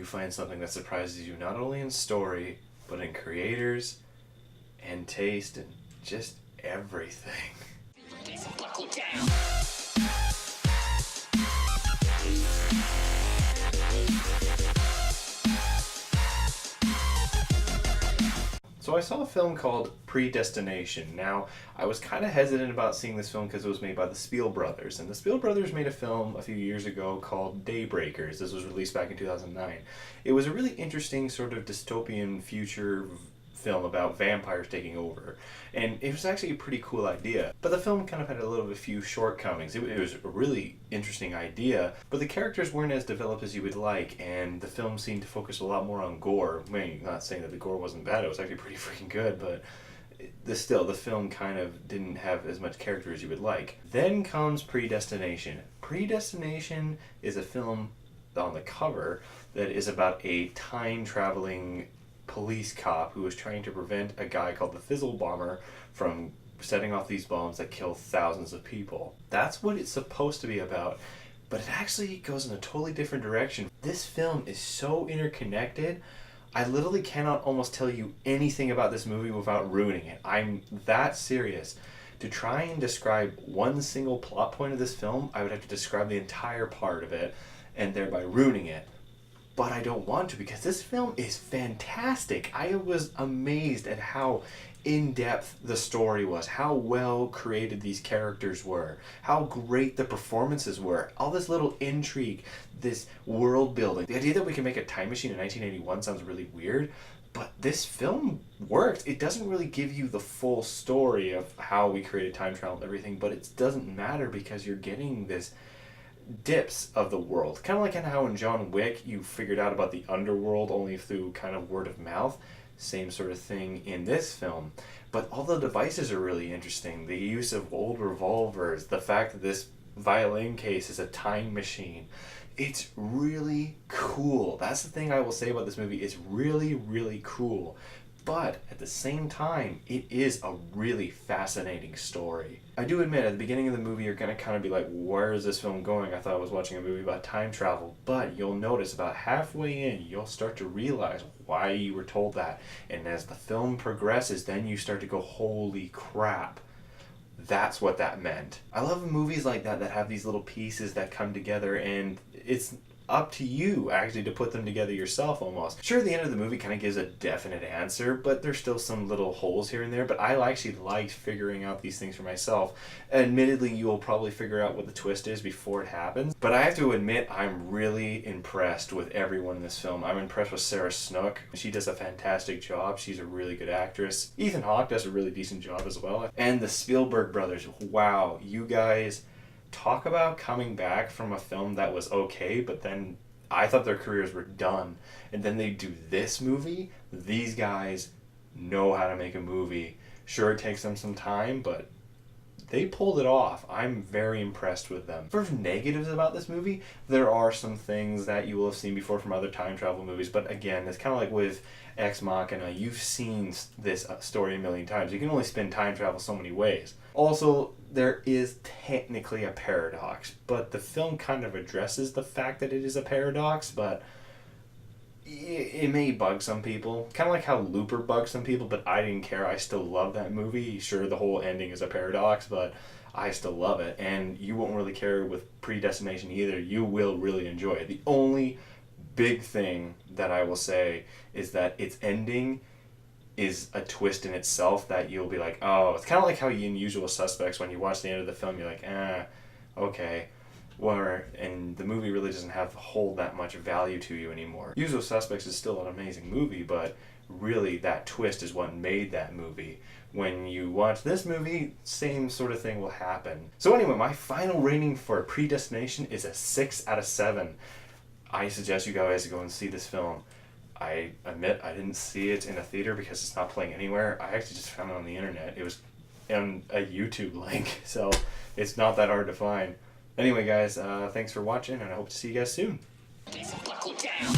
find something that surprises you not only in story, but in creators and taste and just everything. Buckle down. So I saw a film called Predestination. Now, I was kind of hesitant about seeing this film because it was made by the Spierig brothers. And the Spierig brothers made a film a few years ago called Daybreakers. This was released back in 2009. It was a really interesting sort of dystopian future film about vampires taking over. And it was actually a pretty cool idea. But the film kind of had a few shortcomings. It was a really interesting idea, but the characters weren't as developed as you would like, and the film seemed to focus a lot more on gore. I mean, not saying that the gore wasn't bad, it was actually pretty freaking good, but the film kind of didn't have as much character as you would like. Then comes Predestination. Predestination is a film on the cover that is about a time-traveling police cop who is trying to prevent a guy called the Fizzle Bomber from setting off these bombs that kill thousands of people. That's what it's supposed to be about, but it actually goes in a totally different direction. This film is so interconnected, I literally cannot almost tell you anything about this movie without ruining it. I'm that serious. To try and describe one single plot point of this film, I would have to describe the entire part of it, and thereby ruining it. But I don't want to, because this film is fantastic. I was amazed at how in-depth the story was, how well created these characters were, how great the performances were, all this little intrigue, this world building. The idea that we can make a time machine in 1981 sounds really weird, but this film worked. It doesn't really give you the full story of how we created time travel and everything, but it doesn't matter because you're getting this dips of the world. Kind of like how in John Wick you figured out about the underworld only through kind of word of mouth. Same sort of thing in this film. But all the devices are really interesting. The use of old revolvers, the fact that this violin case is a time machine. It's really cool. That's the thing I will say about this movie. It's really, really cool. But at the same time, it is a really fascinating story. I do admit, at the beginning of the movie, you're going to kind of be like, where is this film going? I thought I was watching a movie about time travel. But you'll notice about halfway in, you'll start to realize why you were told that. And as the film progresses, then you start to go, holy crap. That's what that meant. I love movies like that have these little pieces that come together, and it's up to you actually to put them together yourself almost. Sure, the end of the movie kind of gives a definite answer, but there's still some little holes here and there, but I actually liked figuring out these things for myself. Admittedly, you will probably figure out what the twist is before it happens, but I have to admit I'm really impressed with everyone in this film. I'm impressed with Sarah Snook. She does a fantastic job. She's a really good actress. Ethan Hawke does a really decent job as well. And the Spielberg brothers, wow, you guys talk about coming back from a film that was okay, but then I thought their careers were done. And then they do this movie. These guys know how to make a movie. Sure, it takes them some time, but they pulled it off. I'm very impressed with them. For negatives about this movie, there are some things that you will have seen before from other time travel movies, but again, it's kind of like with Ex Machina. You've seen this story a million times. You can only spin time travel so many ways. Also, there is technically a paradox, but the film kind of addresses the fact that it is a paradox, but it may bug some people. Kind of like how Looper bugs some people, but I didn't care. I still love that movie. Sure, the whole ending is a paradox, but I still love it. And you won't really care with Predestination either. You will really enjoy it. The only big thing that I will say is that its ending is a twist in itself that you'll be like, oh, it's kind of like how in Usual Suspects, when you watch the end of the film, you're like, okay. And the movie really doesn't hold that much value to you anymore. Usual Suspects is still an amazing movie, but really that twist is what made that movie. When you watch this movie, same sort of thing will happen. So anyway, my final rating for Predestination is a 6 out of 7. I suggest you guys go and see this film. I admit I didn't see it in a theater because it's not playing anywhere. I actually just found it on the internet. It was on a YouTube link, so it's not that hard to find. Anyway, guys, thanks for watching, and I hope to see you guys soon. Buckle down.